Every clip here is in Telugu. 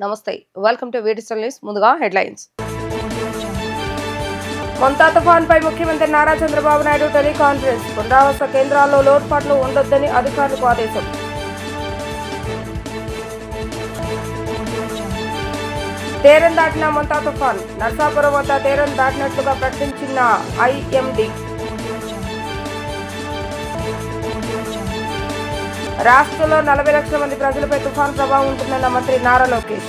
నమస్తే వెల్కమ్ టు వీడియోస్టల్ న్యూస్. ముందుగా హెడ్లైన్స్. మొంతా తుఫాన్ పై ముఖ్యమంత్రి నారా చంద్రబాబు నాయుడు టెలికాన్ఫరెన్స్. పునరావాస కేంద్రాల్లో లోటుపాట్లు ఉండొద్దని అధికారులకు ఆదేశం. తీరం దాటిన మొంతా తుఫాన్. నర్సాపురం వద్ద తీరం దాటినట్లుగా ప్రకటించిన ఐఎండీ. రాష్ట్రంలో 40 లక్షల మంది ప్రజలపై తుఫాన్ ప్రభావం ఉంటుందన్న మంత్రి నారా లోకేష్.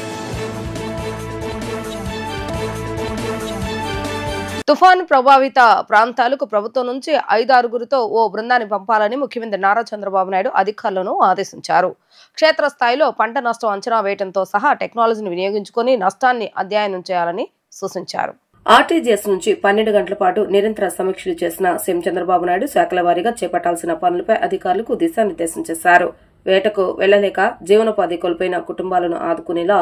తుఫాను ప్రభావిత ప్రాంతాలకు ప్రభుత్వం నుంచి 5-6గురితో ఓ బృందాన్ని పంపాలని ముఖ్యమంత్రి నారా చంద్రబాబు నాయుడు అధికారులను ఆదేశించారు. క్షేత్రస్థాయిలో పంట నష్టం అంచనా వేయడంతో సహా టెక్నాలజీని వినియోగించుకుని నష్టాన్ని అధ్యయనం చేయాలని సూచించారు. ఆర్టీజీఎస్ నుంచి 12 గంటల పాటు నిరంతర సమీక్షలు చేసిన సీఎం చంద్రబాబు నాయుడు శాఖల వారీగా చేపట్టాల్సిన పనులపై అధికారులకు దిశానిర్దేశం చేశారు. వేటకు వెళ్లలేక జీవనోపాధి కోల్పోయిన కుటుంబాలను ఆదుకునేలా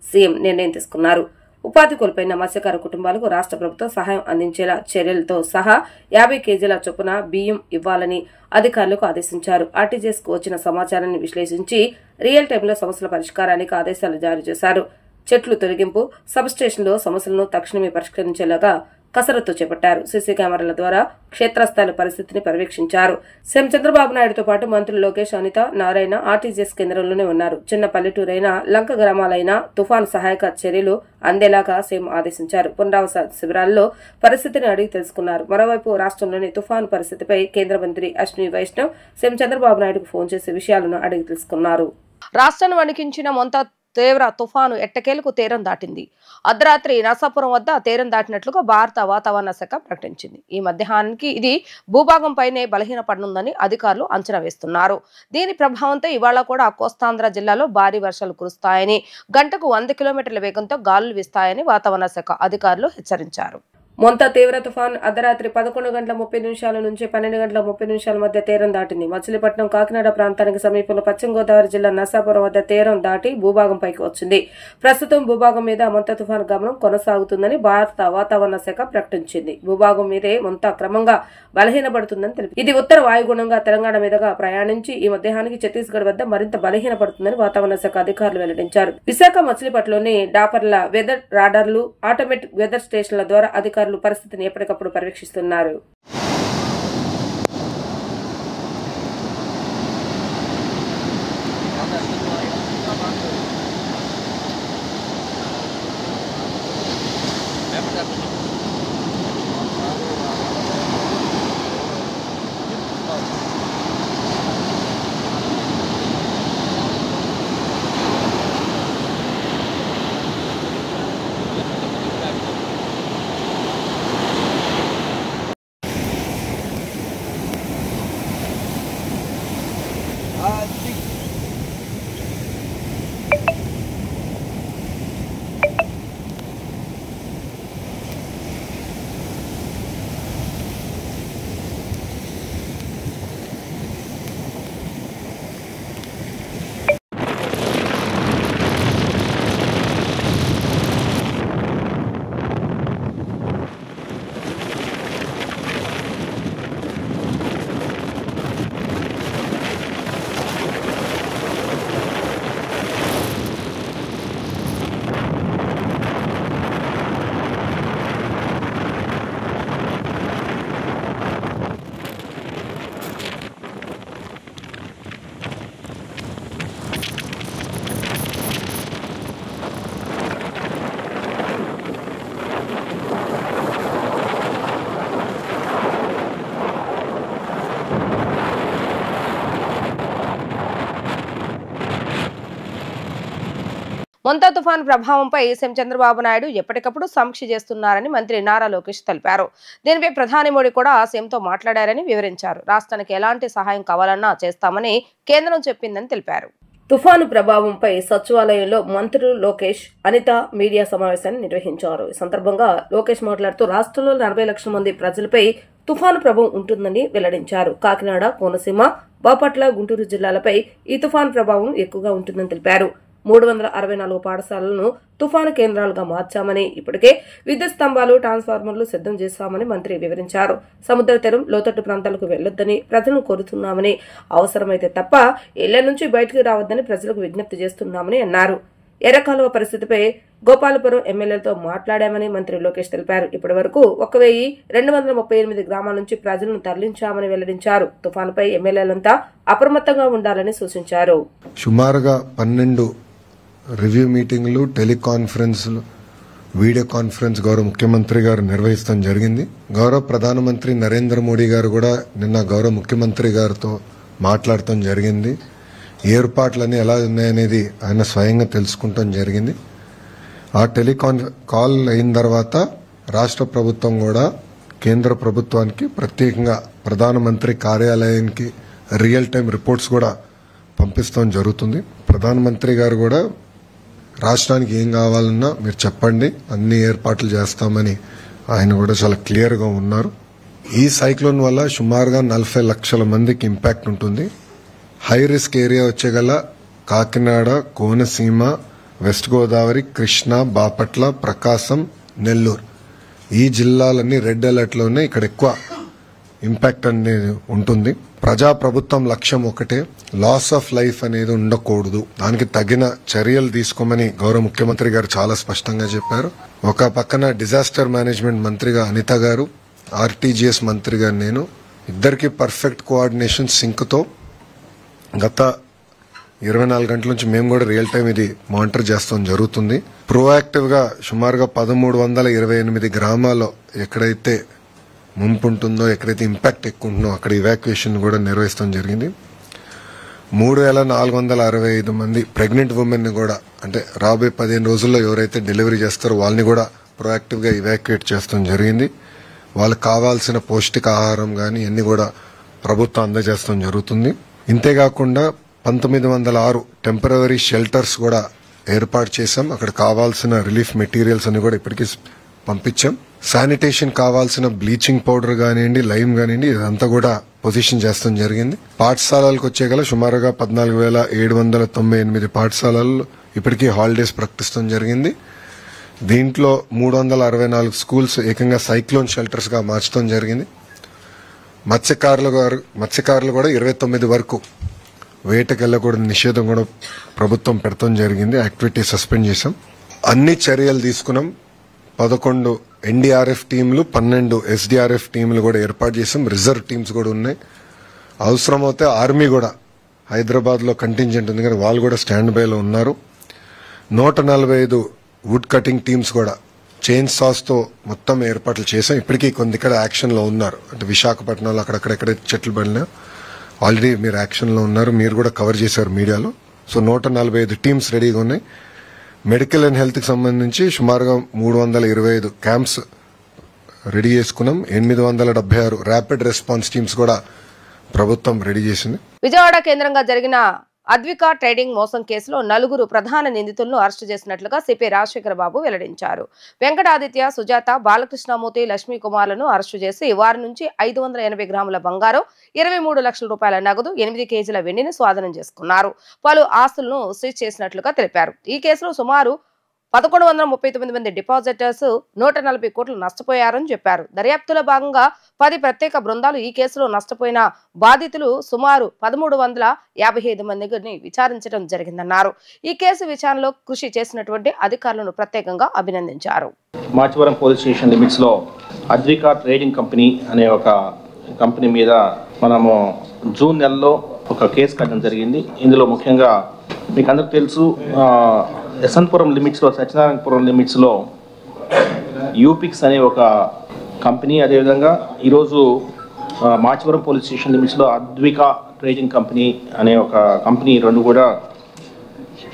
సీఎం నిర్ణయం తీసుకున్నారు. ఉపాధి కోల్పోయిన మత్స్యకార కుటుంబాలకు రాష్ట్ర ప్రభుత్వం సహాయం అందించేలా చర్యలతో సహా 50 కేజీల చొప్పున బియ్యం ఇవ్వాలని అధికారులకు ఆదేశించారు. ఆర్టీజీఎస్ కు వచ్చిన సమాచారాన్ని విశ్లేషించి రియల్ టైంలో సమస్యల పరిష్కారానికి ఆదేశాలు జారీ చేశారు. చెట్లు తొలగింపు, సబ్స్టేషన్లో సమస్యలను తక్షణమే పరిష్కరించేలాగా కసరత్తు చేపట్టారు. సీసీ కెమెరాల ద్వారా క్షేత్రస్థాయి పరిస్థితిని పర్యవేక్షించారు. సీఎం చంద్రబాబు నాయుడుతో పాటు మంత్రులు లోకేష్, అనిత, నారాయణ ఆర్టీజీఎస్ కేంద్రంలోనే ఉన్నారు. చిన్న పల్లెటూరైన లంక గ్రామాలైన తుఫాను సహాయక చర్యలు అందేలాగా సీఎం ఆదేశించారు. పునరావాస శిబిరాల్లో పరిస్థితిని అడిగి తెలుసుకున్నారు. మరోవైపు రాష్ట్రంలోని తుఫాను పరిస్థితిపై కేంద్ర మంత్రి అశ్విని వైష్ణవ్ సీఎం చంద్రబాబు నాయుడుకు ఫోన్ చేసి విషయాలను అడిగి తెలుసుకున్నారు. రాష్ట్రాన్ని వణికించిన మొంతా తీవ్ర తుఫాను ఎట్టకేలకు తీరం దాటింది. అర్ధరాత్రి నర్సాపురం వద్ద తీరం దాటినట్లుగా భారత వాతావరణ శాఖ ప్రకటించింది. ఈ మధ్యాహ్నానికి ఇది భూభాగంపైనే బలహీనపడనుందని అధికారులు అంచనా వేస్తున్నారు. దీని ప్రభావంతో ఇవాళ కూడా కోస్తాంధ్ర జిల్లాలో భారీ వర్షాలు కురుస్తాయని, గంటకు 100 కిలోమీటర్ల వేగంతో గాలులు వీస్తాయని వాతావరణ శాఖ అధికారులు హెచ్చరించారు. మొంతా తీవ్ర తుఫాన్ అర్ధరాత్రి 11:30 నుంచి 12:30 మధ్య తీరం దాటింది. మచిలీపట్నం, కాకినాడ ప్రాంతానికి సమీపంలో పశ్చిమ గోదావరి జిల్లా నర్సాపురం వద్ద తీరం దాటి భూభాగంపైకి వచ్చింది. ప్రస్తుతం భూభాగం మీద మొంతా తుఫాన్ గమనం కొనసాగుతుందని భారత వాతావరణ శాఖ ప్రకటించింది. భూభాగం మీదే మొంతా క్రమంగా బలహీనపడుతుందని తెలిపింది. ఇది ఉత్తర వాయుగుణంగా తెలంగాణ మీదుగా ప్రయాణించి ఈ మధ్యాహ్నానికి ఛత్తీస్గఢ్ వద్ద మరింత బలహీనపడుతుందని వాతావరణ శాఖ అధికారులు వెల్లడించారు. విశాఖ, మచిలీపట్నంలోని డాపర్ల వెదర్ రాడార్లు, ఆటోమేటిక్ వెదర్ స్టేషన్ల ద్వారా అధికారులు పరిస్థితిని ఎప్పటికప్పుడు పర్యవేక్షిస్తున్నారు. మొంతా తుఫాను ప్రభావంపై సీఎం చంద్రబాబు నాయుడు ఎప్పటికప్పుడు సమీక్ష చేస్తున్నారని మంత్రి నారా లోకేష్ తెలిపారు. దీనిపై ప్రధాని మోడీ కూడా సీఎంతో మాట్లాడారని వివరించారు. రాష్ట్రానికి ఎలాంటి సహాయం కావాలన్నా చేస్తామని కేంద్రం చెప్పిందని తెలిపారు. తుఫాను ప్రభావంపై సచివాలయంలో మంత్రులు లోకేష్, అనిత మీడియా సమావేశాన్ని నిర్వహించారు. ఈ సందర్భంగా లోకేష్ మాట్లాడుతూ రాష్ట్రంలో 40 లక్షల మంది ప్రజలపై తుఫాను ప్రభావం ఉంటుందని వెల్లడించారు. కాకినాడ, కోనసీమ, బాపట్ల, గుంటూరు జిల్లాలపై ఈ తుఫాను ప్రభావం ఎక్కువగా ఉంటుందని తెలిపారు. 364 పాఠశాలలను తుఫాను కేంద్రాలుగా మార్చామని, ఇప్పటికే విద్యుత్ స్తంభాలు, ట్రాన్స్ఫార్మర్లు సిద్ధం చేశామని మంత్రి వివరించారు. సముద్ర తీరం, లోతట్టు ప్రాంతాలకు వెళ్లొద్దని ప్రజలను కోరుతున్నామని, అవసరమైతే తప్ప ఇళ్ల నుంచి బయటకు రావద్దని ప్రజలకు విజ్ఞప్తి చేస్తున్నామని అన్నారు. ఎర్రకాలువ పరిస్థితిపై గోపాలపురం ఎమ్మెల్యేలతో మాట్లాడామని మంత్రి లోకేష్ తెలిపారు. ఇప్పటి వరకు 1238 గ్రామాల నుంచి ప్రజలను తరలించామని వెల్లడించారు. తుఫానుపై ఎమ్మెల్యేలంతా అప్రమత్తంగా ఉండాలని సూచించారు. సుమారుగా 12 రివ్యూ మీటింగ్లు, టెలికాన్ఫరెన్స్లు, వీడియో కాన్ఫరెన్స్ గౌరవ ముఖ్యమంత్రి గారు నిర్వహించడం జరిగింది. గౌరవ ప్రధానమంత్రి నరేంద్ర మోడీ గారు కూడా నిన్న గౌరవ ముఖ్యమంత్రి గారితో మాట్లాడటం జరిగింది. ఏర్పాట్లన్నీ ఎలా ఉన్నాయనేది ఆయన స్వయంగా తెలుసుకుంటాం జరిగింది. ఆ కాల్ అయిన తర్వాత రాష్ట్ర ప్రభుత్వం కూడా కేంద్ర ప్రభుత్వానికి ప్రత్యేకంగా ప్రధానమంత్రి కార్యాలయానికి రియల్ టైం రిపోర్ట్స్ కూడా పంపిస్తాం జరుగుతుంది. ప్రధానమంత్రి గారు కూడా రాష్ట్రానికి ఏం కావాలన్నా మీరు చెప్పండి, అన్ని ఏర్పాట్లు చేస్తామని ఆయన కూడా చాలా క్లియర్గా ఉన్నారు. ఈ సైక్లోన్ వల్ల సుమారుగా 40 లక్షల మందికి ఇంపాక్ట్ ఉంటుంది. హై రిస్క్ ఏరియా వచ్చేగల కాకినాడ, కోనసీమ, వెస్ట్ గోదావరి, కృష్ణా, బాపట్ల, ప్రకాశం, నెల్లూరు ఈ జిల్లాలన్నీ రెడ్ అలర్ట్లో ఉన్నాయి. ఇక్కడ ఎక్కువ ఇంపాక్ట్ అనేది ఉంటుంది. ప్రజాప్రభుత్వం లక్ష్యం ఒకటే, లాస్ ఆఫ్ లైఫ్ అనేది ఉండకూడదు. దానికి తగిన చర్యలు తీసుకోమని గౌరవ ముఖ్యమంత్రి గారు చాలా స్పష్టంగా చెప్పారు. ఒక పక్కన డిజాస్టర్ మేనేజ్మెంట్ మంత్రిగా అనిత గారు, ఆర్టీజీఎస్ మంత్రిగా నేను, ఇద్దరికి పర్ఫెక్ట్ కోఆర్డినేషన్ సింక్తో గత 24 గంటల నుంచి మేము కూడా రియల్ టైం ఇది మానిటర్ చేస్తాం జరుగుతుంది. ప్రోయాక్టివ్ గా సుమారుగా 1328 గ్రామాల్లో ఎక్కడైతే ముంపు ఉంటుందో, ఎక్కడైతే ఇంపాక్ట్ ఎక్కువ ఉంటుందో అక్కడ ఇవాక్యుయేషన్ కూడా నిర్వహిస్తాం జరిగింది. 3465 మంది ప్రెగ్నెంట్ ఉమెన్ ని కూడా, అంటే రాబోయే 15 రోజుల్లో ఎవరైతే డెలివరీ చేస్తారో వాళ్ళని కూడా ప్రోయాక్టివ్ గా ఇవాక్యుయేట్ చేస్తాం జరిగింది. వాళ్ళకి కావాల్సిన పౌష్టికాహారం గానీ అన్ని కూడా ప్రభుత్వం అందజేస్తాం జరుగుతుంది. ఇంతేకాకుండా 1906 టెంపరరీ షెల్టర్స్ కూడా ఏర్పాటు చేశాం. అక్కడ కావాల్సిన రిలీఫ్ మెటీరియల్స్ అని కూడా ఇప్పటికీ పంపించాం. శానిటేషన్ కావాల్సిన బ్లీచింగ్ పౌడర్ కానివ్వండి, లైమ్ కానివ్వండి, ఇదంతా కూడా పొజిషన్ చేస్తాం జరిగింది. పాఠశాలలకు వచ్చేగల సుమారుగా 14,798 పాఠశాలలు ఇప్పటికీ హాలిడేస్ ప్రకటిస్తాం జరిగింది. దీంట్లో 364 స్కూల్స్ ఏకంగా సైక్లోన్ షెల్టర్స్ గా మార్చడం జరిగింది. మత్స్యకారులు కూడా 29 వరకు వేటకు వెళ్ళకూడదు నిషేధం కూడా ప్రభుత్వం పెడతాం జరిగింది. యాక్టివిటీ సస్పెండ్ చేశాం. అన్ని చర్యలు తీసుకున్నాం. 11 ఎన్డీఆర్ఎఫ్ టీంలు, 12 ఎస్డీఆర్ఎఫ్ టీంలు కూడా ఏర్పాటు చేశాం. రిజర్వ్ టీమ్స్ కూడా ఉన్నాయి. అవసరమైతే ఆర్మీ కూడా హైదరాబాద్ లో కంటింజెంట్ ఉంది కానీ వాళ్ళు కూడా స్టాండ్ బైలో ఉన్నారు. 145 వుడ్ కటింగ్ టీమ్స్ కూడా చైన్ సాస్ తో మొత్తం ఏర్పాట్లు చేశాం. ఇప్పటికీ కొన్ని ఇక్కడ యాక్షన్ లో ఉన్నారు. అంటే విశాఖపట్నంలో అక్కడెక్కడ చెట్లు పడినా ఆల్రెడీ మీరు యాక్షన్ లో ఉన్నారు. మీరు కూడా కవర్ చేశారు మీడియాలో. సో 145 టీమ్స్ రెడీగా ఉన్నాయి. మెడికల్ అండ్ హెల్త్ కి సంబంధించి సుమారుగా 325 క్యాంప్స్ రెడీ చేసుకున్నాం. 876 ర్యాపిడ్ రెస్పాన్స్ టీమ్స్ కూడా ప్రభుత్వం రెడీ చేసింది. విజయవాడ కేంద్రంగా జరిగిన అద్వికా ట్రేడింగ్ మోసం కేసులో 4 ప్రధాన నిందితులను అరెస్టు చేసినట్లుగా సిపి రాజశేఖర బాబు వెల్లడించారు. వెంకటాదిత్య, సుజాత, బాలకృష్ణమూర్తి, లక్ష్మీ కుమార్లను అరెస్టు చేసి వారి నుంచి 580 గ్రాముల బంగారం, 23 లక్షల రూపాయల నగదు, 8 కేజీల వెండిని స్వాధీనం చేసుకున్నారు. పలు ఆస్తులను సీజ్ చేసినట్లుగా తెలిపారు. ఈ కేసులో సుమారు 1139 మంది డిపాజిటర్స్ 140 కోట్లు నష్టపోయారని చెప్పారు. దర్యాప్తులో భాగంగా 10 ప్రత్యేక బృందాలు ఈ కేసులో నష్టపోయిన బాధితులు సుమారు 1355 మందిని విచారించడం జరిగిందన్నారు. ఈ కేసు విచారణలో కృషి చేసినటువంటి అధికారులను ప్రత్యేకంగా అభినందించారు. మాచవరం పోలీస్ స్టేషన్ లిమిట్స్ లో అద్వికా ట్రేడింగ్ కంపెనీ అనే ఒక కంపెనీ మీద మనము జూన్ నెలలో ఒక కేసు కట్టడం జరిగింది. ఇందులో ముఖ్యంగా మీకు అందరికి తెలుసు, యశ్వంతపురం లిమిట్స్లో, సత్యనారాయణపురం లిమిట్స్లో యూపిక్స్ అనే ఒక కంపెనీ, అదేవిధంగా ఈరోజు మాచవరం పోలీస్ స్టేషన్ లిమిట్స్లో అద్వికా ట్రేడింగ్ కంపెనీ అనే ఒక కంపెనీ, రెండు కూడా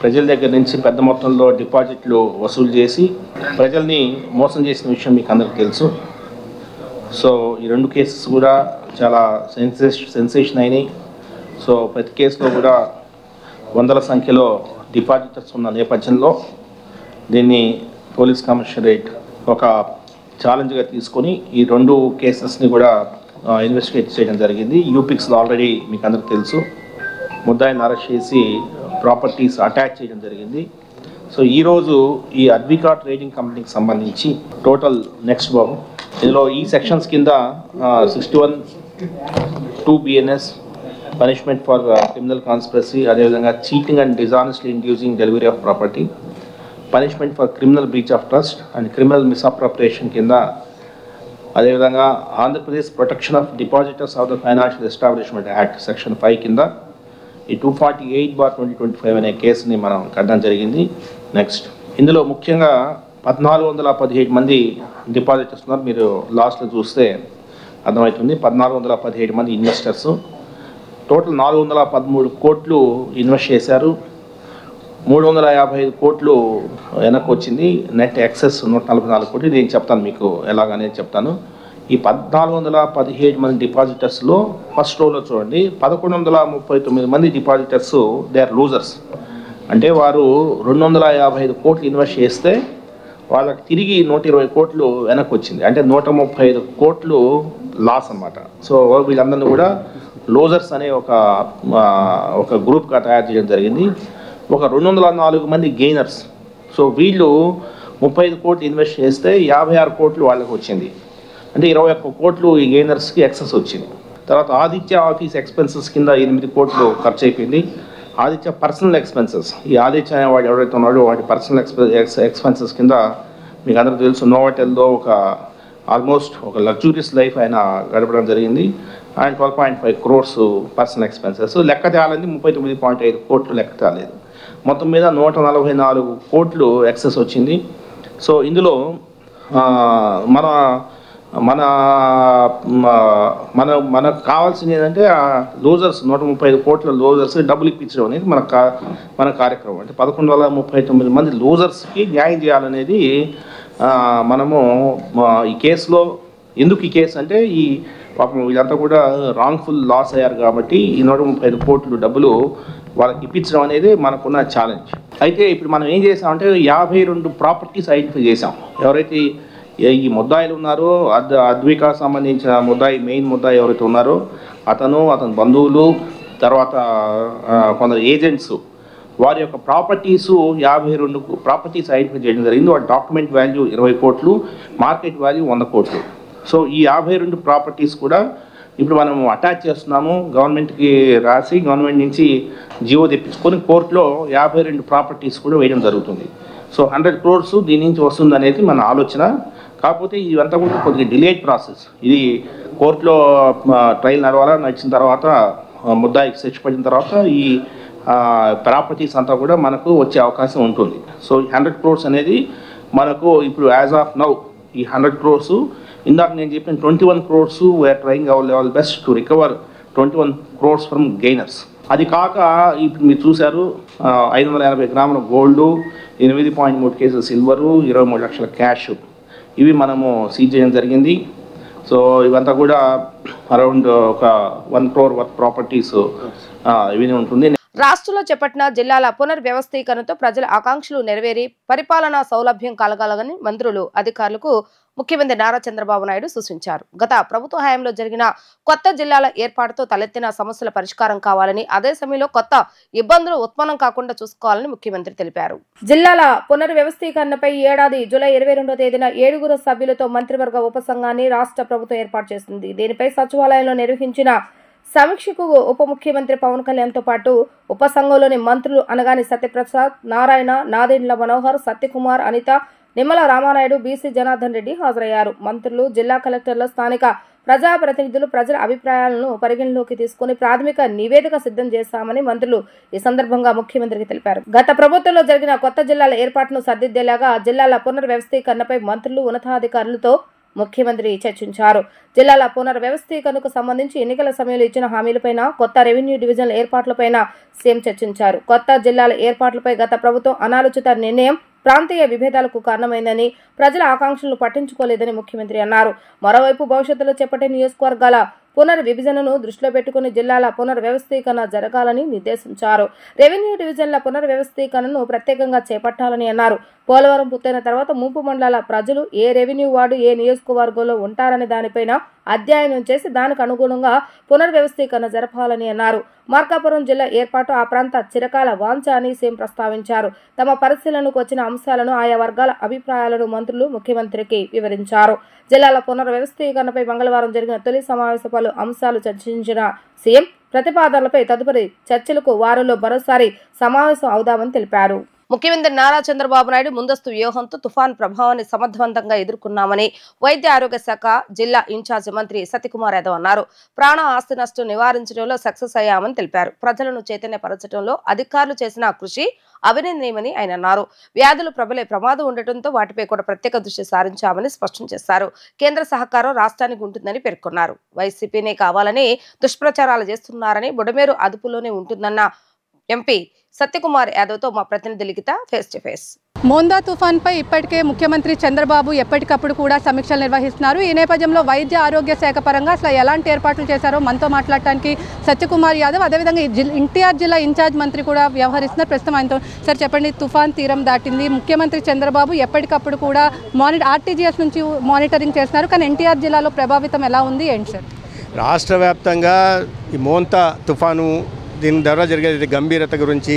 ప్రజల దగ్గర నుంచి పెద్ద మొత్తంలో డిపాజిట్లు వసూలు చేసి ప్రజల్ని మోసం చేసిన విషయం మీకు అందరికి తెలుసు. సో ఈ రెండు కేసెస్ కూడా చాలా సెన్సేషన్ అయినాయి. సో ప్రతి కేసులో కూడా వందల సంఖ్యలో డిపాజిటర్స్ ఉన్న నేపథ్యంలో దీన్ని పోలీస్ కమిషనరేట్ ఒక ఛాలెంజ్గా తీసుకొని ఈ రెండు కేసెస్ని కూడా ఇన్వెస్టిగేట్ చేయడం జరిగింది. యూపిక్స్లో ఆల్రెడీ మీకు అందరికి తెలుసు, ముద్దాయిని అరెస్ట్ చేసి ప్రాపర్టీస్ అటాచ్ చేయడం జరిగింది. సో ఈరోజు ఈ అద్వికా ట్రేడింగ్ కంపెనీకి సంబంధించి టోటల్ నెక్స్ట్ బాబు ఇందులో ఈ సెక్షన్స్ కింద 61(2) BNS, punishment for criminal conspiracy, అదేవిధంగా cheating and dishonestly inducing delivery of property, punishment for criminal breach of trust and criminal misappropriation కింద, అదేవిధంగా Andhra Pradesh protection of depositors of the financial establishment act section 5 కింద ఈ 248/2025 అనే కేసుని మనం కట్టడం జరిగింది. నెక్స్ట్ ఇందులో ముఖ్యంగా 1417 మంది డిపాజిటర్స్ ఉన్నారు. మీరు లాస్ట్లో చూస్తే అర్థమవుతుంది. 1417 మంది ఇన్వెస్టర్స్, టోటల్ 413 కోట్లు ఇన్వెస్ట్ చేశారు. 355 కోట్లు వెనక్కి వచ్చింది. నెట్ ఎక్సెస్ 144 కోట్లు. నేను చెప్తాను మీకు ఎలాగనేది చెప్తాను. ఈ 1417 మంది డిపాజిటర్స్లో ఫస్ట్ రోలో చూడండి, 1139 మంది డిపాజిటర్స్ దే ఆర్ లూజర్స్. అంటే వారు 255 కోట్లు ఇన్వెస్ట్ చేస్తే వాళ్ళకి తిరిగి 120 కోట్లు వెనక్కి వచ్చింది. అంటే 135 కోట్లు లాస్ అన్నమాట. సో వీళ్ళందరినీ కూడా లూజర్స్ అనే ఒక గ్రూప్గా తయారు చేయడం జరిగింది. ఒక 204 మంది గెయినర్స్. సో వీళ్ళు 35 కోట్లు ఇన్వెస్ట్ చేస్తే 56 కోట్లు వాళ్ళకి వచ్చింది. అంటే 21 కోట్లు ఈ గెయినర్స్కి ఎక్సెస్ వచ్చింది. తర్వాత ఆదిత్య ఆఫీస్ ఎక్స్పెన్సెస్ కింద 8 కోట్లు ఖర్చు అయిపోయింది. ఆదిత్య పర్సనల్ ఎక్స్పెన్సెస్, ఈ ఆదిత్య అనేవాడు ఎవరైతే ఉన్నాడో వాడి పర్సనల్ ఎక్స్పెన్సెస్ కింద మీకు అందరికీ తెలుసు, నోవాటెల్లో ఆల్మోస్ట్ ఒక లగ్జూరియస్ లైఫ్ ఆయన గడపడం జరిగింది. ఆయన 12.5 crores పర్సనల్ ఎక్స్పెన్సెస్. లెక్క తేలాలి 39.5 కోట్లు లెక్క తేలేదు. మొత్తం మీద 144 కోట్లు ఎక్సెస్ వచ్చింది. సో ఇందులో మనకు కావాల్సింది ఏంటంటే లూజర్స్ 135 కోట్ల లూజర్స్ డబ్బులు ఇప్పించడం అనేది మన కార్యక్రమం. అంటే 1139 మంది లూజర్స్కి న్యాయం చేయాలనేది మనము ఈ కేసులో. ఎందుకు ఈ కేసు అంటే ఈ పాపం వీళ్ళంతా కూడా రాంగ్ఫుల్ లాస్ అయ్యారు కాబట్టి ఈ 135 కోట్లు డబ్బులు వాళ్ళకి ఇప్పించడం అనేది మనకున్న ఛాలెంజ్. అయితే ఇప్పుడు మనం ఏం చేసామంటే 52 ప్రాపర్టీస్ ఐడెంటిఫై చేసాం. ఎవరైతే ఈ ముద్దాయిలు ఉన్నారో, అద్వికా సంబంధించిన మెయిన్ ముద్దాయి ఎవరైతే ఉన్నారో అతని బంధువులు, తర్వాత కొందరు ఏజెంట్స్, వారి యొక్క ప్రాపర్టీసు 52 ప్రాపర్టీస్ ఐడెంటిఫై చేయడం జరిగింది. వాటి డాక్యుమెంట్ వాల్యూ 20 కోట్లు, మార్కెట్ వాల్యూ 100 కోట్లు. సో ఈ 52 ప్రాపర్టీస్ కూడా ఇప్పుడు మనం అటాచ్ చేస్తున్నాము. గవర్నమెంట్కి రాసి గవర్నమెంట్ నుంచి జియో తెప్పించుకొని కోర్టులో 52 ప్రాపర్టీస్ కూడా వేయడం జరుగుతుంది. సో 100 crores దీని నుంచి వస్తుంది అనేది మన ఆలోచన. కాకపోతే ఇదంతా కూడా కొద్దిగా డిలేడ్ ప్రాసెస్. ఇది కోర్టులో ట్రయల్ నడిచిన తర్వాత ముద్దాయికి శిక్ష పడిన తర్వాత ఈ ప్రాపర్టీస్ అంతా కూడా మనకు వచ్చే అవకాశం ఉంటుంది. సో 100 crores అనేది మనకు ఇప్పుడు యాజ్ ఆఫ్ నౌ ఈ 100 crores, ఇందాక నేను చెప్పిన 21 crores we are trying our level best to recover 21 crores from gainers. అది కాక ఇప్పుడు మీరు చూశారు 580 గ్రాముల గోల్డు, 8.3 కేజీల సిల్వరు, 23 లక్షల క్యాష్, ఇవి మనము సీజ్ చేయడం జరిగింది. సో ఇవంతా కూడా అరౌండ్ ఒక 1 crore వర్త్ ప్రాపర్టీస్ ఇవి ఉంటుంది. రాష్ట్రంలో చేపట్టిన జిల్లాల పునర్వ్యవస్థీకరణతో ప్రజల ఆకాంక్షలు నెరవేరి పరిపాలనా సౌలభ్యం కలగాలని మంత్రులు, అధికారులకు ముఖ్యమంత్రి నారా చంద్రబాబు నాయుడు సూచించారు. గత ప్రభుత్వ హయాంలో జరిగిన కొత్త జిల్లాల ఏర్పాటుతో తలెత్తిన సమస్యల పరిష్కారం కావాలని, అదే సమయంలో కొత్త ఇబ్బందులు ఉత్పన్నం కాకుండా చూసుకోవాలని ముఖ్యమంత్రి తెలిపారు. జిల్లాల పునర్వ్యవస్థీకరణపై ఏడాది జూలై 22వ తేదీన 7 సభ్యులతో మంత్రివర్గ ఉపసంఘాన్ని రాష్ట్ర ప్రభుత్వం ఏర్పాటు చేసింది. దీనిపై సచివాలయంలో నిర్వహించిన సమీక్షకు ఉప ముఖ్యమంత్రి పవన్ కళ్యాణ్తో పాటు ఉపసంఘంలోని మంత్రులు అనగాని సత్యప్రసాద్, నారాయణ, నాదెండ్ల మనోహర్, సత్యకుమార్, అనిత, నిమ్మల రామానాయుడు, బీసీ జనార్దన్ రెడ్డి హాజరయ్యారు. మంత్రులు, జిల్లా కలెక్టర్లు, స్థానిక ప్రజాప్రతినిధులు ప్రజల అభిప్రాయాలను పరిగణలోకి తీసుకుని ప్రాథమిక నివేదిక సిద్ధం చేశామని మంత్రులు ఈ సందర్భంగా ముఖ్యమంత్రికి తెలిపారు. గత ప్రభుత్వంలో జరిగిన కొత్త జిల్లాల ఏర్పాటును సర్దిద్దేలాగా జిల్లాల పునర్వ్యవస్థీకరణపై మంత్రులు, ఉన్నతాధికారులతో ముఖ్యమంత్రి చర్చించారు. జిల్లాల పునర్వ్యవస్థీకరణకు సంబంధించి ఎన్నికల సమయంలో ఇచ్చిన హామీలపైన, కొత్త రెవెన్యూ డివిజన్ల ఏర్పాట్లపైన సీఎం చర్చించారు. కొత్త జిల్లాల ఏర్పాట్లపై గత ప్రభుత్వం అనాలోచిత నిర్ణయం ప్రాంతీయ విభేదాలకు కారణమైందని, ప్రజల ఆకాంక్షలను పట్టించుకోలేదని ముఖ్యమంత్రి అన్నారు. మరోవైపు భవిష్యత్తులో చేపట్టే నియోజకవర్గాల పునర్విభజనను దృష్టిలో పెట్టుకుని జిల్లాల పునర్వ్యవస్థీకరణ జరగాలని నిర్దేశించారు. రెవెన్యూ డివిజన్ల పునర్వ్యవస్థీకరణను ప్రత్యేకంగా చేపట్టాలని అన్నారు. పోలవరం పూర్తయిన తర్వాత ముంపు మండలాల ప్రజలు ఏ రెవెన్యూ వార్డు, ఏ నియోజకవర్గంలో ఉంటారనే దానిపైన అధ్యయనం చేసి దానికి అనుగుణంగా పునర్వ్యవస్థీకరణ జరపాలని అన్నారు. మార్కాపురం జిల్లా ఏర్పాటు ఆ ప్రాంత చిరకాల వాంఛ అని సీఎం ప్రస్తావించారు. తమ పరిశీలనకు వచ్చిన అంశాలను, ఆయా వర్గాల అభిప్రాయాలను మంత్రులు ముఖ్యమంత్రికి వివరించారు. జిల్లాల పునర్వ్యవస్థీకరణపై మంగళవారం జరిగిన తొలి సమావేశ పలు అంశాలు చర్చించిన సీఎం ప్రతిపాదనలపై తదుపరి చర్చలకు వారంలో మరోసారి సమావేశం అవుదామని తెలిపారు. ముఖ్యమంత్రి నారా చంద్రబాబు నాయుడు ముందస్తు వ్యూహంతో తుఫాన్ ప్రభావాన్ని సమర్థవంతంగా ఎదుర్కొన్నామని వైద్య ఆరోగ్య శాఖ జిల్లా ఇన్ఛార్జి మంత్రి సత్యకుమార్ యాదవ్ అన్నారు. ప్రాణ ఆస్తి నష్టం నివారించడంలో సక్సెస్ అయ్యామని తెలిపారు. ప్రజలను చైతన్యపరచడంలో అధికారులు చేసిన కృషి అభినందనీయమని ఆయన అన్నారు. వ్యాధులు ప్రబలే ప్రమాదం ఉండటంతో వాటిపై కూడా ప్రత్యేక దృష్టి సారించామని స్పష్టం చేశారు. కేంద్ర సహకారం రాష్ట్రానికి ఉంటుందని పేర్కొన్నారు. వైసీపీనే కావాలని దుష్ప్రచారాలు చేస్తున్నారని, బుడమేరు అదుపులోనే ఉంటుందన్న ఎంపీ సత్యకుమార్ యాదవ్తో మా ప్రతినిధి లిఖిత ఫేస్ టు ఫేస్. మోందా తుఫాన్పై ఇప్పటికే ముఖ్యమంత్రి చంద్రబాబు ఎప్పటికప్పుడు కూడా సమీక్షలు నిర్వహిస్తున్నారు. ఈ నేపథ్యంలో వైద్య ఆరోగ్య శాఖ పరంగా అసలు ఎలాంటి ఏర్పాట్లు చేశారో మనతో మాట్లాడటానికి సత్యకుమార్ యాదవ్, అదేవిధంగా ఎన్టీఆర్ జిల్లా ఇన్ఛార్జ్ మంత్రి కూడా వ్యవహరిస్తున్నారు. ప్రస్తుతం ఆయనతో సార్ చెప్పండి, తుఫాన్ తీరం దాటింది. ముఖ్యమంత్రి చంద్రబాబు ఎప్పటికప్పుడు కూడా ఆర్టీజీఎస్ నుంచి మానిటరింగ్ చేస్తున్నారు. కానీ ఎన్టీఆర్ జిల్లాలో ప్రభావితం ఎలా ఉంది ఏంటి సార్? రాష్ట్ర వ్యాప్తంగా ఈ మోంతా తుఫాను దీని ద్వారా జరిగే గంభీరత గురించి,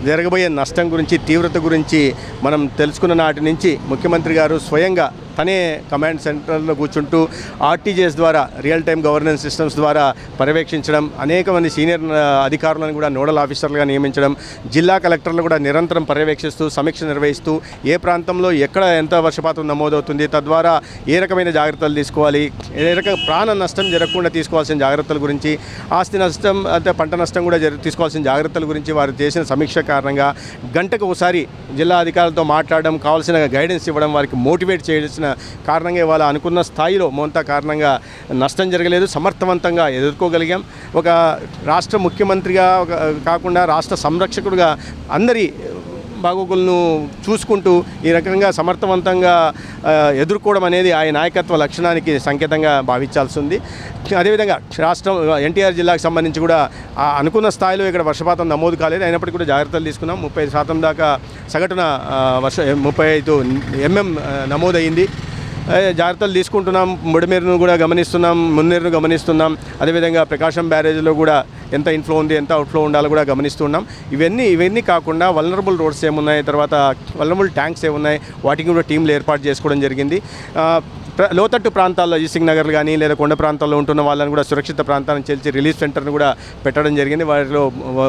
జరగబోయే నష్టం గురించి, తీవ్రత గురించి మనం తెలుసుకున్న నాటి నుంచి ముఖ్యమంత్రి గారు స్వయంగా తనే కమాండ్ సెంటర్లో కూర్చుంటూ ఆర్టీజీఎస్ ద్వారా రియల్ టైం గవర్నెన్స్ సిస్టమ్స్ ద్వారా పర్యవేక్షించడం, అనేక మంది సీనియర్ అధికారులను కూడా నోడల్ ఆఫీసర్లుగా నియమించడం, జిల్లా కలెక్టర్లు కూడా నిరంతరం పర్యవేక్షిస్తూ సమీక్ష నిర్వహిస్తూ ఏ ప్రాంతంలో ఎక్కడ ఎంత వర్షపాతం నమోదవుతుంది, తద్వారా ఏ రకమైన జాగ్రత్తలు తీసుకోవాలి, ఏ రకమైన ప్రాణ నష్టం జరగకుండా తీసుకోవాల్సిన జాగ్రత్తల గురించి, ఆస్తి నష్టం అంటే పంట నష్టం కూడా తీసుకోవాల్సిన జాగ్రత్తల గురించి వారు చేసిన సమీక్ష కారణంగా గంటకు ఒకసారి జిల్లా అధికారులతో మాట్లాడడం, కావాల్సిన గైడెన్స్ ఇవ్వడం, వారికి మోటివేట్ చేయాల్సిన కారణంగా ఇవాళ అనుకున్న స్థాయిలో మోంతా కారణంగా నష్టం జరగలేదు, సమర్థవంతంగా ఎదుర్కోగలిగాం. ఒక రాష్ట్ర ముఖ్యమంత్రిగా కాకుండా రాష్ట్ర సంరక్షకుడిగా అందరి బాగోగులను చూసుకుంటూ ఈ రకంగా సమర్థవంతంగా ఎదుర్కోవడం అనేది ఆయన నాయకత్వ లక్షణానికి సంకేతంగా భావించాల్సి ఉంది. అదేవిధంగా రాష్ట్రం ఎన్టీఆర్ జిల్లాకు సంబంధించి కూడా అనుకున్న స్థాయిలో ఇక్కడ వర్షపాతం నమోదు కాలేదు. అయినప్పటికీ కూడా జాగ్రత్తలు తీసుకున్నాం. 30% దాకా సగటున 35 mm నమోదయ్యింది. జాగ్రత్తలు తీసుకుంటున్నాం. బుడమేరును కూడా గమనిస్తున్నాం, మున్నేరును గమనిస్తున్నాం. అదేవిధంగా ప్రకాశం బ్యారేజ్లో కూడా ఎంత ఇన్ఫ్లో ఉంది, ఎంత అవుట్ఫ్లో ఉండాలో కూడా గమనిస్తున్నాం. ఇవన్నీ కాకుండా వల్నరబుల్ రోడ్స్ ఏమున్నాయి, తర్వాత వల్నరబుల్ ట్యాంక్స్ ఏమున్నాయి, వాటికి కూడా టీంలు ఏర్పాటు చేసుకోవడం జరిగింది. లోతట్టు ప్రాంతాల్లో ఈసింగ్ నగర్లు కానీ లేదా కొండ ప్రాంతాల్లో ఉంటున్న వాళ్ళని కూడా సురక్షిత ప్రాంతాలను చేర్చి రిలీఫ్ సెంటర్ను కూడా పెట్టడం జరిగింది. వాటిలో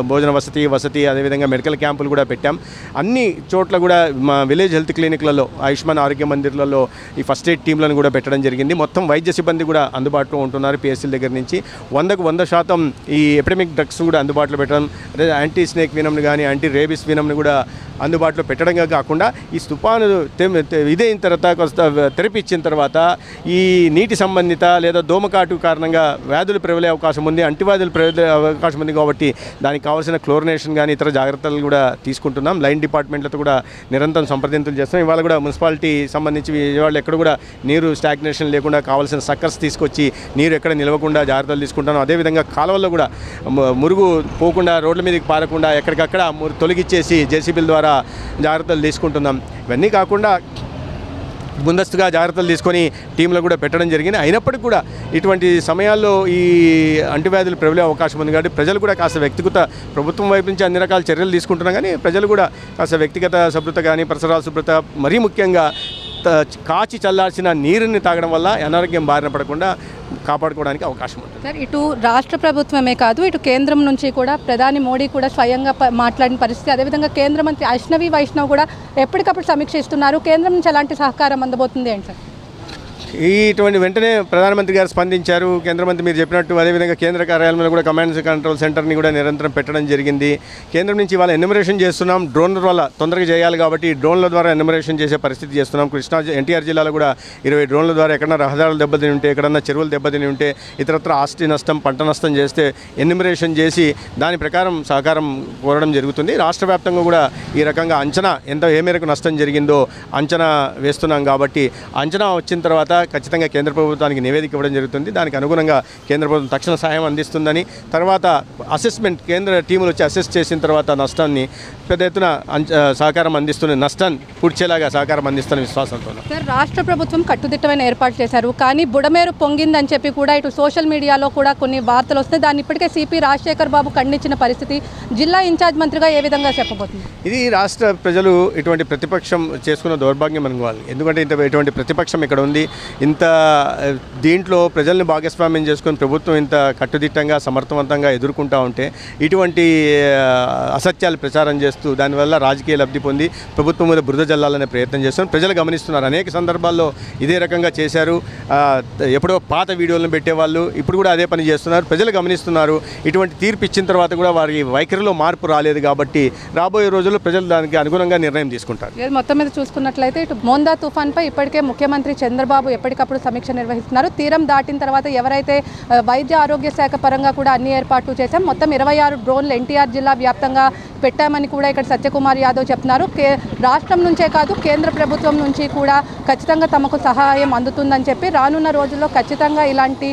భోజన వసతి అదేవిధంగా మెడికల్ క్యాంపులు కూడా పెట్టాం. అన్ని చోట్ల కూడా మా విలేజ్ హెల్త్ క్లినిక్లలో, ఆయుష్మాన్ ఆరోగ్య మందిర్లలో ఈ ఫస్ట్ ఎయిడ్ టీంలను కూడా పెట్టడం జరిగింది. మొత్తం వైద్య సిబ్బంది కూడా అందుబాటులో ఉంటున్నారు. పిఎస్సీల దగ్గర నుంచి 100% ఈ ఎపిడమిక్ డ్రగ్స్ కూడా అందుబాటులో పెట్టడం, అదే యాంటీ స్నేక్ వినమ్ని కానీ యాంటీ రేబిస్ వినమ్ని కూడా అందుబాటులో పెట్టడంగా కాకుండా ఈ తుఫాను ఇదైన తర్వాత కొంత తెరపి ఇచ్చిన తర్వాత ఈ నీటి సంబంధిత లేదా దోమకాటు కారణంగా వ్యాధులు ప్రబలే అవకాశం ఉంది, అంటువ్యాధులు ప్రబలే అవకాశం ఉంది. కాబట్టి దానికి కావాల్సిన క్లోరినేషన్ కానీ ఇతర జాగ్రత్తలు కూడా తీసుకుంటున్నాం. లైన్ డిపార్ట్మెంట్లతో కూడా నిరంతరం సంప్రదింపులు చేస్తున్నాం. ఇవాళ కూడా మున్సిపాలిటీ సంబంధించి విజయవాడ ఎక్కడ కూడా నీరు స్టాగ్నేషన్ లేకుండా కావాల్సిన సక్కర్స్ తీసుకొచ్చి నీరు ఎక్కడ నిలవకుండా జాగ్రత్తలు తీసుకుంటున్నాం. అదేవిధంగా కాలువల్లో కూడా మురుగు పోకుండా, రోడ్ల మీదకి పారకుండా ఎక్కడికక్కడ తొలగిచ్చేసి జేసీబీల ద్వారా జాగ్రత్తలు తీసుకుంటున్నాం. ఇవన్నీ కాకుండా ముందస్తుగా జాగ్రత్తలు తీసుకొని టీంలు కూడా పెట్టడం జరిగింది. అయినప్పటికీ కూడా ఇటువంటి సమయాల్లో ఈ అంటువ్యాధులు ప్రబలే అవకాశం ఉంది. కాబట్టి ప్రజలు కూడా కాస్త వ్యక్తిగత, ప్రభుత్వం వైపు నుంచి అన్ని రకాల చర్యలు తీసుకుంటున్నాం, కానీ ప్రజలు కూడా కాస్త వ్యక్తిగత శుభ్రత కానీ, పరిసరాల శుభ్రత, మరీ ముఖ్యంగా కాచి చల్లార్చిన నీరుని తాగడం వల్ల అనారోగ్యం బారిన పడకుండా కాపాడుకోవడానికి అవకాశం ఉంటుంది. సార్, ఇటు రాష్ట్ర ప్రభుత్వమే కాదు, ఇటు కేంద్రం నుంచి కూడా ప్రధాని మోడీ కూడా స్వయంగా మాట్లాడిన పరిస్థితి. అదేవిధంగా కేంద్ర మంత్రి అశ్విని వైష్ణవ్ కూడా ఎప్పటికప్పుడు సమీక్షిస్తున్నారు. కేంద్రం నుంచి ఎలాంటి సహకారం అందబోతుంది ఏంటి సార్? ఇటువంటి వెంటనే ప్రధానమంత్రి గారు స్పందించారు. కేంద్ర మంత్రి మీరు చెప్పినట్టు అదేవిధంగా కేంద్ర కార్యాలయంలో కూడా కమాండ్ కంట్రోల్ సెంటర్ని కూడా నిరంతరం పెట్టడం జరిగింది. కేంద్రం నుంచి ఇవాళ ఎన్యూమరేషన్ చేస్తున్నాం. డ్రోన్ల వల్ల తొందరగా చేయాలి కాబట్టి డ్రోన్ల ద్వారా ఎన్యూమరేషన్ చేసే పరిస్థితి చేస్తున్నాం. ఎన్టీఆర్ జిల్లాలో కూడా 20 డ్రోన్ల ద్వారా ఎక్కడన్నా రహదారులు దెబ్బతిని ఉంటే, ఎక్కడన్నా చెరువులు దెబ్బతిని ఉంటే, ఇతరత్ర ఆస్తి నష్టం, పంట నష్టం చేస్తే ఎన్యూమరేషన్ చేసి దాని ప్రకారం సహకారం కోరడం జరుగుతుంది. రాష్ట్ర వ్యాప్తంగా కూడా ఈ రకంగా అంచనా ఏ మేరకు నష్టం జరిగిందో అంచనా వేస్తున్నాం. కాబట్టి అంచనా వచ్చిన తర్వాత ఖచ్చితంగా కేంద్ర ప్రభుత్వానికి నివేదిక ఇవ్వడం జరుగుతుంది. దానికి అనుగుణంగా కేంద్ర ప్రభుత్వం తక్షణ సహాయం అందిస్తుందని, తర్వాత అసెస్మెంట్ కేంద్ర టీములు వచ్చి అసెస్ చేసిన తర్వాత నష్టాన్ని పెద్ద ఎత్తున సహకారం అందిస్తున్న, నష్టాన్ని పూడ్చేలాగా సహకారం అందిస్తున్న విశ్వాసంతో. సార్, రాష్ట్ర ప్రభుత్వం కట్టుదిట్టమైన ఏర్పాటు చేశారు, కానీ బుడమేరు పొంగిందని చెప్పి కూడా ఇటు సోషల్ మీడియాలో కూడా కొన్ని వార్తలు వస్తున్నాయి. దాన్ని ఇప్పటికే సిపి రాజశేఖర్ బాబు ఖండించిన పరిస్థితి. జిల్లా ఇన్ఛార్జ్ మంత్రిగా ఏ విధంగా చెప్పబోతుంది? ఇది రాష్ట్ర ప్రజలు ఇటువంటి ప్రతిపక్షం చేసుకున్న దౌర్భాగ్యం అనుకోవాలి. ఎందుకంటే ఇటువంటి ప్రతిపక్షం ఇక్కడ ఉంది. ఇంత దీంట్లో ప్రజల్ని భాగస్వామ్యం చేసుకొని ప్రభుత్వం ఇంత కట్టుదిట్టంగా సమర్థవంతంగా ఎదుర్కొంటూ ఉంటే ఇటువంటి అసత్యాలు ప్రచారం చేస్తూ దానివల్ల రాజకీయ లబ్ధి పొంది ప్రభుత్వం మీద బురద జల్లాలనే ప్రయత్నం చేస్తున్నారు. ప్రజలు గమనిస్తున్నారు. అనేక సందర్భాల్లో ఇదే రకంగా చేశారు. ఎప్పుడో పాత వీడియోలను పెట్టేవాళ్ళు ఇప్పుడు కూడా అదే పని చేస్తున్నారు. ప్రజలు గమనిస్తున్నారు. ఇటువంటి తీర్పు ఇచ్చిన తర్వాత కూడా వారి వైఖరిలో మార్పు రాలేదు కాబట్టి రాబోయే రోజుల్లో ప్రజలు దానికి అనుగుణంగా నిర్ణయం తీసుకుంటారు. మొత్తం మీద చూసుకున్నట్లయితే ఇటు మోందా తుఫాన్పై ఇప్పటికే ముఖ్యమంత్రి చంద్రబాబు ఎప్పటికప్పుడు సమీక్ష నిర్వహిస్తున్నారు. తీరం దాటిన తర్వాత ఎవరైతే వైద్య ఆరోగ్య శాఖ పరంగా కూడా అన్ని ఏర్పాట్లు చేశాం. మొత్తం 26 డ్రోన్లు ఎన్టీఆర్ జిల్లా వ్యాప్తంగా పెట్టామని కూడా ఇక్కడ సత్యకుమార్ యాదవ్ చెప్తున్నారు. రాష్ట్రం నుంచే కాదు కేంద్ర ప్రభుత్వం నుంచి కూడా ఖచ్చితంగా తమకు సహాయం అందుతుందని చెప్పి రానున్న రోజుల్లో ఖచ్చితంగా ఇలాంటి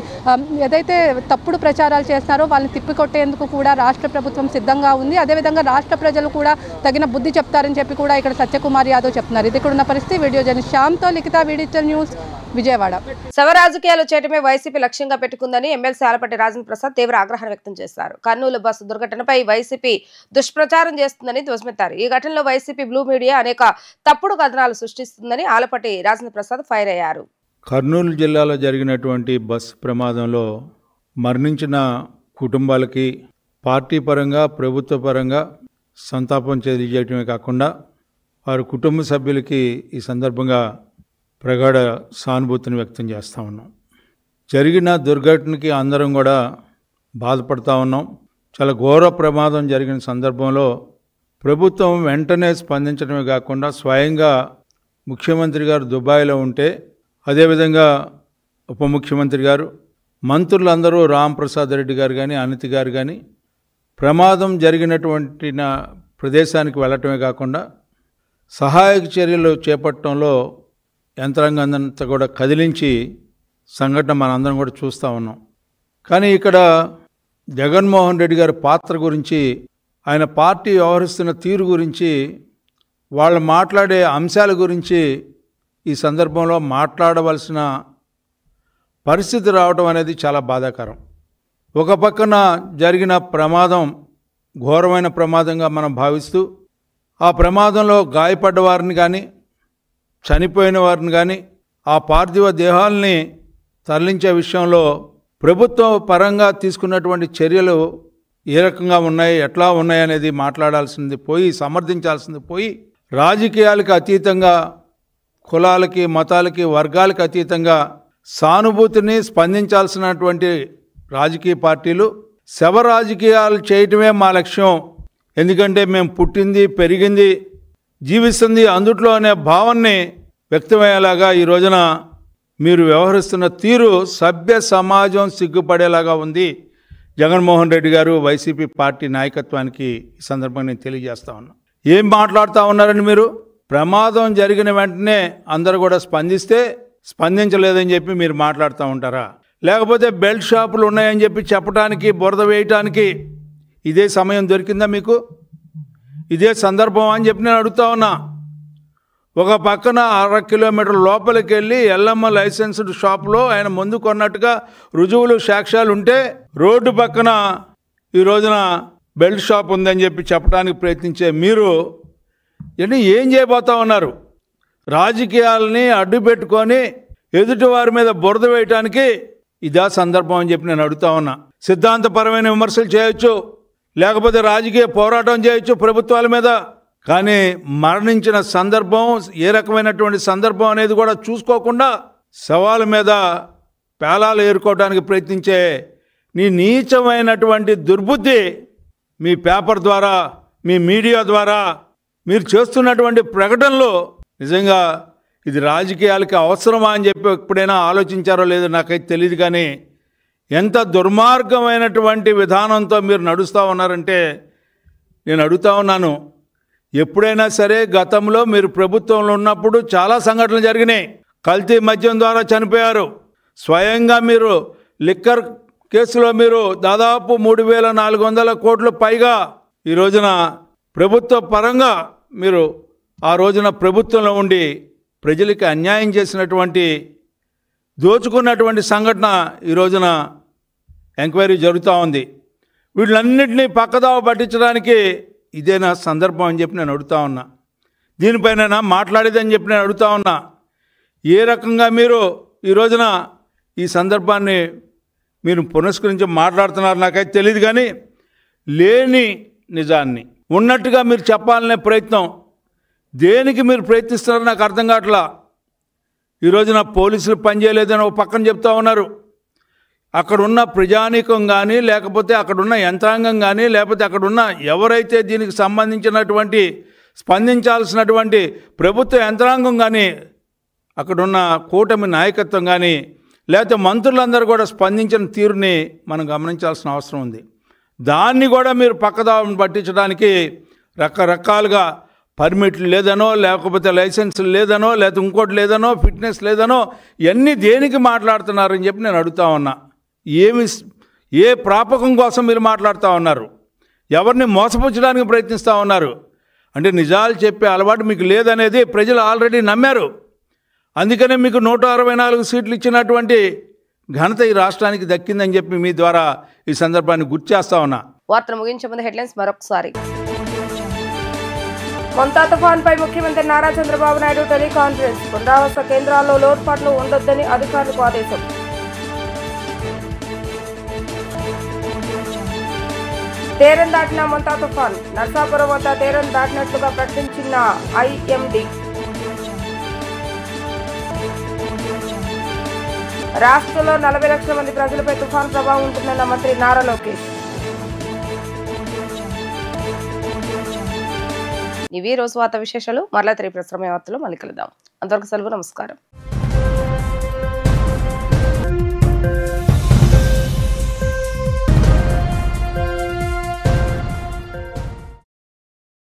ఏదైతే తప్పుడు ప్రచారాలు చేస్తున్నారో వాళ్ళని తిప్పికొట్టేందుకు కూడా రాష్ట్ర ప్రభుత్వం సిద్ధంగా ఉంది. అదేవిధంగా రాష్ట్ర ప్రజలు కూడా తగిన బుద్ధి చెప్తారని చెప్పి కూడా ఇక్కడ సత్యకుమార్ యాదవ్ చెప్తున్నారు. ఇది ఇక్కడ ఉన్న పరిస్థితి. వీడియో జర్నలిస్ట్ శ్యామ్తో లిఖిత, డిజిటల్ న్యూస్, విజయవాడ. శవ రాజకీయాలు చేయటమే వైసీపీ లక్ష్యంగా పెట్టుకుందని ఎమ్మెల్సీ ఆలపాటి రాజేంద్ర ప్రసాద్ తీవ్ర ఆగ్రహం వ్యక్తం చేశారు. కర్నూలు బస్సు దుర్ఘటనపై వైసీపీ దుష్ప్రచారం చేస్తుందని ధ్వజమెత్తారు. ఈ ఘటనలో వైసీపీ బ్లూ మీడియా అనేక తప్పుడు కథనాలు సృష్టిస్తుందని ఆలపాటి రాజేంద్ర ప్రసాద్ ఫైర్ అయ్యారు. కర్నూలు జిల్లాలో జరిగినటువంటి బస్సు ప్రమాదంలో మరణించిన కుటుంబాలకి పార్టీ పరంగా ప్రభుత్వ పరంగా సంతాపం తెలియజేయటమే కాకుండా వారి కుటుంబ సభ్యులకి ఈ సందర్భంగా ప్రగాఢ సానుభూతిని వ్యక్తం చేస్తూ ఉన్నాం. జరిగిన దుర్ఘటనకి అందరం కూడా బాధపడుతూ ఉన్నాం. చాలా ఘోర ప్రమాదం జరిగిన సందర్భంలో ప్రభుత్వం వెంటనే స్పందించడమే కాకుండా స్వయంగా ముఖ్యమంత్రి గారు దుబాయ్లో ఉంటే అదేవిధంగా ఉప ముఖ్యమంత్రి గారు మంత్రులందరూ రాంప్రసాద్ రెడ్డి గారు కానీ అనిత్ గారు కానీ ప్రమాదం జరిగినటువంటి ప్రదేశానికి వెళ్ళటమే కాకుండా సహాయక చర్యలు చేపట్టడంలో యంత్రాంగంతా కూడా కదిలించి సంఘటన మనందరం కూడా చూస్తూ ఉన్నాం. కానీ ఇక్కడ జగన్మోహన్ రెడ్డి గారి పాత్ర గురించి, ఆయన పార్టీ వ్యవహరిస్తున్న తీరు గురించి, వాళ్ళు మాట్లాడే అంశాల గురించి ఈ సందర్భంలో మాట్లాడవలసిన పరిస్థితి రావడం అనేది చాలా బాధాకరం. ఒక పక్కన జరిగిన ప్రమాదం ఘోరమైన ప్రమాదంగా మనం భావిస్తూ ఆ ప్రమాదంలో గాయపడ్డ వారిని కానీ చనిపోయిన వారిని కానీ ఆ పార్థివ దేహాలని తరలించే విషయంలో ప్రభుత్వం పరంగా తీసుకున్నటువంటి చర్యలు ఏ రకంగా ఉన్నాయి, ఎట్లా ఉన్నాయి అనేది మాట్లాడాల్సింది పోయి, సమర్థించాల్సింది పోయి, రాజకీయాలకు అతీతంగా కులాలకి మతాలకి వర్గాలకు అతీతంగా సానుభూతిని స్పందించాల్సినటువంటి రాజకీయ పార్టీలు శవ రాజకీయాలు చేయటమే మా లక్ష్యం, ఎందుకంటే మేము పుట్టింది పెరిగింది జీవిస్తుంది అందుట్లో అనే భావాన్ని వ్యక్తమయ్యేలాగా ఈ రోజున మీరు వ్యవహరిస్తున్న తీరు సభ్య సమాజం సిగ్గుపడేలాగా ఉంది. జగన్మోహన్ రెడ్డి గారు వైసీపీ పార్టీ నాయకత్వానికి ఈ సందర్భంగా నేను తెలియజేస్తా ఉన్నా. ఏం మాట్లాడుతూ ఉన్నారని మీరు? ప్రమాదం జరిగిన వెంటనే అందరూ కూడా స్పందించలేదని చెప్పి మీరు మాట్లాడుతూ ఉంటారా? లేకపోతే బెల్ట్ షాపులు ఉన్నాయని చెప్పి చెప్పడానికి, బురద వేయటానికి ఇదే సమయం దొరికిందా మీకు? ఇదే సందర్భం అని చెప్పి నేను అడుగుతా ఉన్నా. ఒక పక్కన 1/2 కిలోమీటర్ లోపలికి వెళ్ళి ఎల్లమ్మ లైసెన్స్డ్ షాప్లో ఆయన ముందు కొన్నట్టుగా రుజువులు సాక్ష్యాలు ఉంటే, రోడ్డు పక్కన ఈ రోజున బెల్ట్ షాప్ ఉందని చెప్పి చెప్పడానికి ప్రయత్నించే మీరు ఏం చేయబోతా ఉన్నారు? రాజకీయాలని అడ్డు పెట్టుకొని ఎదుటి వారి మీద బురద వేయటానికి ఇదా సందర్భం అని చెప్పి నేను అడుగుతా ఉన్నా. సిద్ధాంతపరమైన విమర్శలు చేయొచ్చు, లేకపోతే రాజకీయ పోరాటం చేయొచ్చు ప్రభుత్వాల మీద, కానీ మరణించిన సందర్భం ఏ రకమైనటువంటి సందర్భం అనేది కూడా చూసుకోకుండా శవాల మీద పేలాలు ఏరుకోవడానికి ప్రయత్నించే నీ నీచమైనటువంటి దుర్బుద్ధి మీ పేపర్ ద్వారా, మీ మీడియా ద్వారా మీరు చేస్తున్నటువంటి ప్రకటనలు నిజంగా ఇది రాజకీయాలకి అవసరమా అని చెప్పి ఎప్పుడైనా ఆలోచించారో లేదో నాకైతే తెలియదు. కానీ ఎంత దుర్మార్గమైనటువంటి విధానంతో మీరు నడుస్తూ ఉన్నారంటే నేను అడుగుతా ఉన్నాను, ఎప్పుడైనా సరే గతంలో మీరు ప్రభుత్వంలో ఉన్నప్పుడు చాలా సంఘటనలు జరిగినాయి. కల్తీ మద్యం ద్వారా చనిపోయారు. స్వయంగా మీరు లిక్కర్ కేసులో మీరు దాదాపు 3,400 కోట్ల పైగా ఈ రోజున ప్రభుత్వ పరంగా మీరు ఆ రోజున ప్రభుత్వంలో ఉండి ప్రజలకి అన్యాయం చేసినటువంటి, దోచుకున్నటువంటి సంఘటన ఈ రోజున ఎంక్వైరీ జరుగుతూ ఉంది. వీళ్ళన్నింటినీ పక్కదావ పట్టించడానికి ఇదేనా సందర్భం అని చెప్పి నేను అడుగుతా ఉన్నా. దీనిపైన మాట్లాడేదని చెప్పి నేను అడుగుతా ఉన్నా. ఏ రకంగా మీరు ఈ రోజున ఈ సందర్భాన్ని మీరు పునస్కరించి మాట్లాడుతున్నారు నాకైతే తెలియదు, కానీ లేని నిజాన్ని ఉన్నట్టుగా మీరు చెప్పాలనే ప్రయత్నం దేనికి మీరు ప్రయత్నిస్తున్నారో నాకు అర్థం కావట్లా. ఈ రోజున పోలీసులు పనిచేయలేదని ఒక పక్కన చెప్తా ఉన్నారు. అక్కడున్న ప్రజానీకం కానీ, లేకపోతే అక్కడున్న యంత్రాంగం కానీ, లేకపోతే అక్కడున్న ఎవరైతే దీనికి సంబంధించినటువంటి స్పందించాల్సినటువంటి ప్రభుత్వ యంత్రాంగం కానీ, అక్కడున్న కూటమి నాయకత్వం కానీ, లేకపోతే మంత్రులందరూ కూడా స్పందించిన తీరుని మనం గమనించాల్సిన అవసరం ఉంది. దాన్ని కూడా మీరు పక్కదారిని పట్టించడానికి రకరకాలుగా పర్మిట్లు లేదనో, లేకపోతే లైసెన్సులు లేదనో, లేకపోతే ఇంకోటి లేదనో, ఫిట్నెస్ లేదనో, ఇవన్నీ దేనికి మాట్లాడుతున్నారని చెప్పి నేను అడుగుతా ఉన్నా. ఏ ప్రాపకం కోసం మీరు మాట్లాడుతూ ఉన్నారు? ఎవరిని మోసపుచ్చడానికి ప్రయత్నిస్తూ ఉన్నారు? అంటే నిజాలు చెప్పే అలవాటు మీకు లేదనేది ప్రజలు ఆల్రెడీ నమ్మారు. అందుకనే మీకు 164 సీట్లు ఇచ్చినటువంటి ఘనత ఈ రాష్ట్రానికి దక్కిందని చెప్పి మీ ద్వారా ఈ సందర్భాన్ని గుర్తు చేస్తా ఉన్నా. వార్తలు ముగించే ముందు హెడ్లైన్స్ మరొకసారి. మొంతా తుఫాన్ పై ముఖ్యమంత్రి నారా చంద్రబాబు నాయుడు టెలికాన్ఫరెన్స్. పునరావాస కేంద్రాల్లో లోటుపాట్లు ఉండొద్దని అధికారులకు ఆదేశం. తీరం దాటిన మొంతా తుఫాన్. నర్సాపురం వద్ద తీరం దాటినట్లుగా ప్రకటించిన IMD. రాష్ట్రంలో 40 లక్షల మంది ప్రజలపై తుఫాన్ ప్రభావం ఉంటుందన్న మంత్రి నారా లోకేష్. ఇవి రోజు వార్తా విశేషాలు. మరలా తిరిగి ప్రసారమయ్యే వార్తలు మళ్ళీ కలుద్దాం. అంతవరకు సెలవు. నమస్కారం.